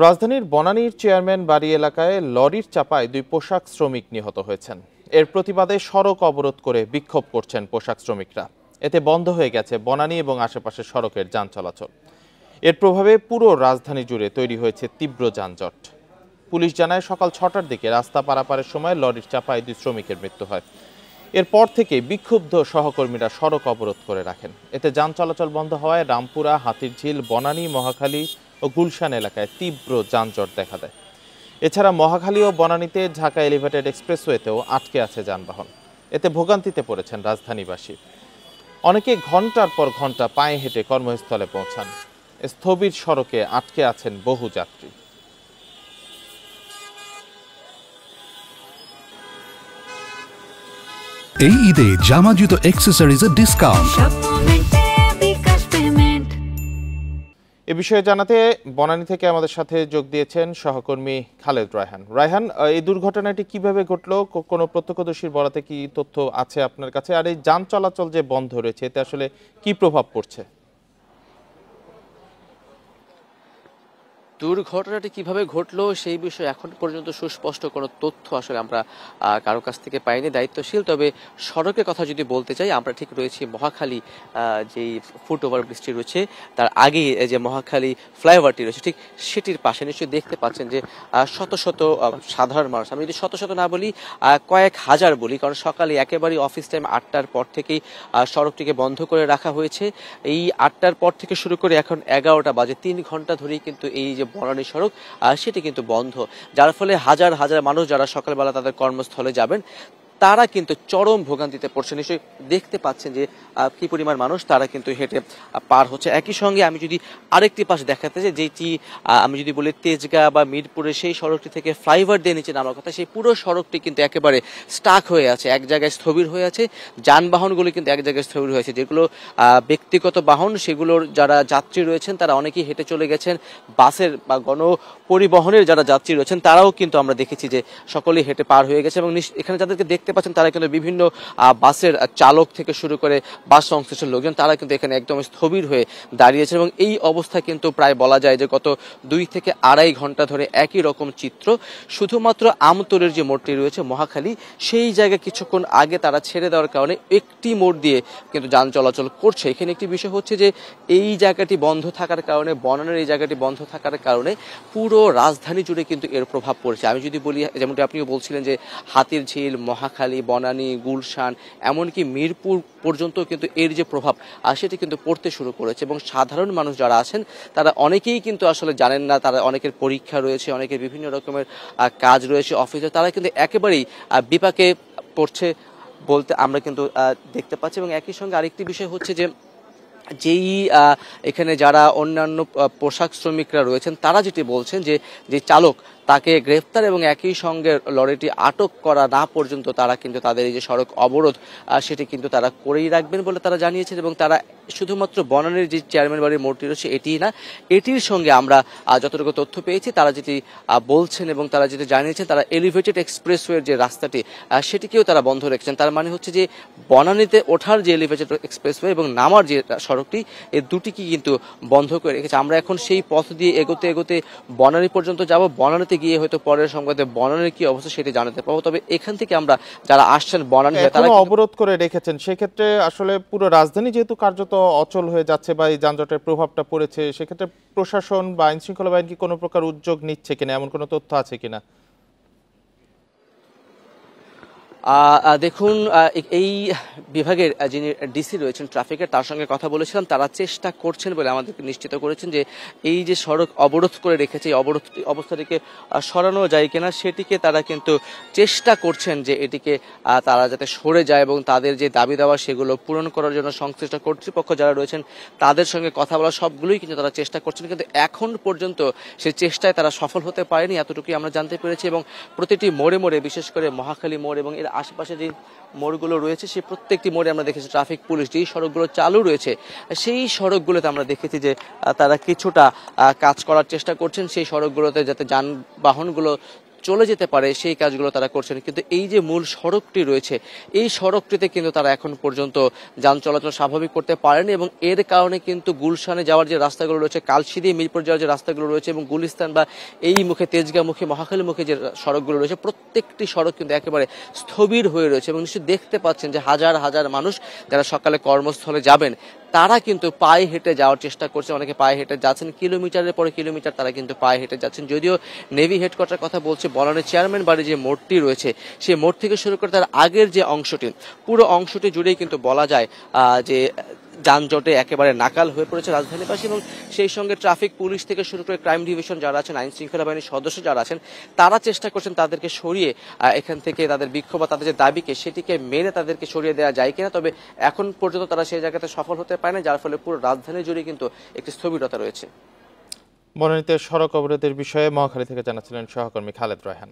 রাজধানীর বনানীর চেয়ারম্যান বাড়ি এলাকায় লরির চাপায় দুই পোশাক শ্রমিক নিহত হয়েছেন। এর প্রতিবাদে সড়ক অবরোধ করে বিক্ষোভ করছেন পোশাক শ্রমিকরা। এতে বন্ধ হয়ে গেছে বনানী এবং আশেপাশের সড়কের যান চলাচল। এর প্রভাবে পুরো রাজধানী জুড়ে তৈরি হয়েছে তীব্র যানজট। পুলিশ জানায় সকাল ৬টার দিকে রাস্তা পারাপারের সময় লরির চাপায় দুই শ্রমিকের মৃত্যু হয়। এরপর থেকে বিক্ষুব্ধ সহকর্মীরা সড়ক অবরোধ করে রাখেন। এতে যান চলাচল বন্ধ হওয়ায় রামপুরা, হাতিরঝিল, বনানী, মহাখালী ও গুলশান এলাকায় তীব্র যানজট দেখা দেয়। এছাড়া মহাখালী ও বনানীতে ঢাকা এলিভেটেড এক্সপ্রেসওয়েতেও আটকে আছে যানবাহন। এতে ভোগান্তিতে পড়েছেন রাজধানীবাসী। অনেকে ঘন্টার পর ঘন্টা পায়ে হেঁটে কর্মস্থলে পৌঁছান। স্থবির সড়কে আটকে আছেন বহু যাত্রী। এই ঈদে জামা জুতো অ্যাক্সেসরিজের ডিসকাউন্ট। এ বিষয়ে জানাতে বনানী থেকে আমাদের সাথে যোগ দিয়েছেন সহকর্মী খালেদ রায়হান। রায়হান, এই দুর্ঘটনাটি কিভাবে ঘটলো? কোনো প্রত্যক্ষদর্শীর বরাতে কি তথ্য আছে আপনার কাছে? আর এই যান চলাচল যে বন্ধ রয়েছে, এতে আসলে কি প্রভাব পড়ছে? দুর্ঘটনাটি কিভাবে ঘটলো সেই বিষয়ে এখন পর্যন্ত সুস্পষ্ট কোনো তথ্য আসলে আমরা কারো কাছ থেকে পাইনি দায়িত্বশীল। তবে সড়কের কথা যদি বলতে চাই, আমরা ঠিক রয়েছি মহাখালী যেই ফুট ওভার ব্রিজটি রয়েছে তার আগেই যে মহাখালী ফ্লাইওভারটি রয়েছে ঠিক সেটির পাশে নিশ্চয়ই দেখতে পাচ্ছেন যে শত শত সাধারণ মানুষ, আমি যদি শত শত না বলি কয়েক হাজার বলি, কারণ সকালে একেবারেই অফিস টাইম ৮টার পর থেকেই সড়কটিকে বন্ধ করে রাখা হয়েছে। এই ৮টার পর থেকে শুরু করে এখন ১১টা বাজে ৩ ঘন্টা ধরেই কিন্তু এই যে বনানী সড়ক সেটি কিন্তু বন্ধ, যার ফলে হাজার হাজার মানুষ যারা সকালবেলা তাদের কর্মস্থলে যাবেন তারা কিন্তু চরম ভোগান্তিতে পড়ছে। নিশ্চয়ই দেখতে পাচ্ছেন যে কি পরিমাণ মানুষ তারা কিন্তু হেঁটে পার হচ্ছে। একই সঙ্গে আমি যদি আরেকটি পাশ দেখাতে চাই, যেটি আমি যদি বলি তেজগাঁ বা মিরপুরে সেই সড়কটি থেকে ফ্লাইওভার দিয়ে নিচে নামার কথা, সেই পুরো সড়কটি কিন্তু একেবারে স্টাক হয়ে আছে, এক জায়গায় স্থবির হয়ে আছে। যানবাহনগুলো কিন্তু এক জায়গায় স্থবির হয়েছে। যেগুলো ব্যক্তিগত বাহন সেগুলোর যারা যাত্রী রয়েছেন তারা অনেকেই হেঁটে চলে গেছেন। বাসের বা গণপরিবহনের যারা যাত্রী রয়েছেন তারাও কিন্তু আমরা দেখেছি যে সকলেই হেঁটে পার হয়ে গেছে। এবং এখানে যাদেরকে দেখতে পাচ্ছেন তারা কিন্তু বিভিন্ন বাসের চালক থেকে শুরু করে বাস সংশ্লিষ্ট লোকজন তারা কিন্তু এখানে একদম স্থবির হয়ে দাঁড়িয়েছে। এবং এই অবস্থা কিন্তু প্রায় বলা যায় যে গত ২ থেকে আড়াই ঘন্টা ধরে একই রকম চিত্র। শুধুমাত্র আমতলের যে মোড়টি রয়েছে মহাখালী, সেই জায়গায় কিছুক্ষণ আগে তারা ছেড়ে দেওয়ার কারণে একটি মোড় দিয়ে কিন্তু যান চলাচল করছে। এখানে একটি বিষয় হচ্ছে যে এই জায়গাটি বন্ধ থাকার কারণে, বনানীর এই জায়গাটি বন্ধ থাকার কারণে পুরো রাজধানী জুড়ে কিন্তু এর প্রভাব পড়ছে। আমি যদি বলি, যেমনটি আপনিও বলছিলেন যে হাতিরঝিল, মহাখালী, বনানী, গুলশান এমনকি মিরপুর পর্যন্ত কিন্তু এর যে প্রভাব সেটি কিন্তু পড়তে শুরু করেছে। এবং সাধারণ মানুষ যারা আছেন তারা অনেকেই কিন্তু আসলে জানেন না, তারা অনেকের পরীক্ষা রয়েছে, অনেকের বিভিন্ন রকমের কাজ রয়েছে অফিসে, তারা কিন্তু একেবারেই বিপাকে পড়ছে বলতে আমরা কিন্তু দেখতে পাচ্ছি। এবং একই সঙ্গে আরেকটি বিষয় হচ্ছে যে যেই এখানে যারা অন্যান্য পোশাক শ্রমিকরা রয়েছেন তারা যেটি বলছেন যে চালক তাকে গ্রেফতার এবং একই সঙ্গে লরিটি আটক করা না পর্যন্ত তারা কিন্তু তাদের এই যে সড়ক অবরোধ সেটি কিন্তু তারা করেই রাখবেন বলে তারা জানিয়েছেন। এবং তারা শুধুমাত্র বনানীর যে চেয়ারম্যান বাড়ির মোড়টি রয়েছে এটিই না, এটির সঙ্গে আমরা যতটুকু তথ্য পেয়েছি তারা যেটি বলছেন এবং তারা যেটি জানিয়েছেন, তারা এলিভেটেড এক্সপ্রেসওয়ের যে রাস্তাটি সেটিকেও তারা বন্ধ রেখেছেন। তার মানে হচ্ছে যে বনানীতে ওঠার যে এলিভেটেড এক্সপ্রেসওয়ে এবং নামার যে সড়কটি, এই দুটিকে কিন্তু বন্ধ করে রেখেছে। আমরা এখন সেই পথ দিয়ে এগোতে এগোতে বনানী পর্যন্ত যাব। বনানীতে গিয়ে হয়তো পরের সংবাদে বনানীর কি অবস্থা সেটি জানাতে পারবো। তবে এখান থেকে আমরা যারা আসছেন বনানী তারা অবরোধ করে রেখেছেন, সেক্ষেত্রে আসলে পুরো রাজধানী যেহেতু কার্যত অচল হয়ে যাচ্ছে বা এই যানজটের প্রভাবটা পড়েছে, সেক্ষেত্রে প্রশাসন বা আইন শৃঙ্খলা বাহিনী কি কোনো প্রকার উদ্যোগ নিচ্ছে কিনা, এমন কোনো তথ্য আছে কিনা? দেখুন, এই বিভাগের যিনি ডিসি রয়েছেন ট্রাফিকের, তার সঙ্গে কথা বলেছিলাম। তারা চেষ্টা করছেন বলে আমাদেরকে নিশ্চিত করেছেন যে এই যে সড়ক অবরোধ করে রেখেছে এই অবস্থাটিকে সরানো যায় কিনা সেটিকে তারা কিন্তু চেষ্টা করছেন যে এটিকে তারা যাতে সরে যায় এবং তাদের যে দাবি দাওয়া সেগুলো পূরণ করার জন্য সংশ্লিষ্ট কর্তৃপক্ষ যারা রয়েছেন তাদের সঙ্গে কথা বলা সবগুলোই কিন্তু তারা চেষ্টা করছেন। কিন্তু এখন পর্যন্ত সেই চেষ্টায় তারা সফল হতে পারেনি, এতটুকুই আমরা জানতে পেরেছি। এবং প্রতিটি মোড়ে মোড়ে, বিশেষ করে মহাখালী মোড় এবং এর আশেপাশে যে মোড়গুলো রয়েছে সেই প্রত্যেকটি মোড়ে আমরা দেখেছি ট্রাফিক পুলিশ যেই সড়কগুলো চালু রয়েছে সেই সড়কগুলোতে আমরা দেখেছি যে তারা কিছুটা কাজ করার চেষ্টা করছেন সেই সড়কগুলোতে, যাতে যানবাহনগুলো চলে যেতে পারে সেই কাজগুলো তারা করছেন। কিন্তু এই যে মূল সড়কটি রয়েছে, এই সড়কটিতে কিন্তু তারা এখন পর্যন্ত যান চলাচল স্বাভাবিক করতে পারেনি, এবং এর কারণে কিন্তু গুলশানে যাওয়ার যে রাস্তাগুলো রয়েছে, কালশি দিয়ে মিরপুর যাওয়ার যে রাস্তাগুলো রয়েছে, এবং গুলিস্তান বা এই মুখে তেজগাঁমুখী মহাখালীমুখী যে সড়কগুলো রয়েছে, প্রত্যেকটি সড়ক কিন্তু একেবারে স্থবির হয়ে রয়েছে। এবং নিশ্চয়ই দেখতে পাচ্ছেন যে হাজার হাজার মানুষ যারা সকালে কর্মস্থলে যাবেন তারা কিন্তু পায়ে হেঁটে যাওয়ার চেষ্টা করছে, অনেকে পায়ে হেঁটে যাচ্ছেন, কিলোমিটারের পরে কিলোমিটার তারা কিন্তু পায়ে হেঁটে যাচ্ছেন। যদিও নেভি হেডকোয়ার্টার কথা বলছে, বনানীর চেয়ারম্যান বাড়ি যে মোড়টি রয়েছে সেই মোড় থেকে শুরু করে তার আগের যে অংশটি, পুরো অংশটি জুড়েই কিন্তু বলা যায় যে যানজটে একেবারে নাকাল হয়ে পড়েছে রাজধানীবাসী, এবং সেই সঙ্গে ট্রাফিক পুলিশ থেকে শুরু করে ক্রাইম ডিভিশন যারা আছেন, আইন শৃঙ্খলা বাহিনীর সদস্য যারা আছেন, তারা চেষ্টা করছেন তাদেরকে সরিয়ে এখান থেকে তাদের বিক্ষোভ বা তাদের যে দাবিকে সেটিকে মেনে তাদেরকে সরিয়ে দেওয়া যায় কিনা। তবে এখন পর্যন্ত তারা সেই জায়গাতে সফল হতে পারে না, যার ফলে পুরো রাজধানী জুড়ে কিন্তু একটি স্থবিরতা রয়েছে। বনানীতে সড়ক অবরোধের বিষয়ে মহাখালী থেকে জানাচ্ছিলেন সহকর্মী খালেদ রায়হান।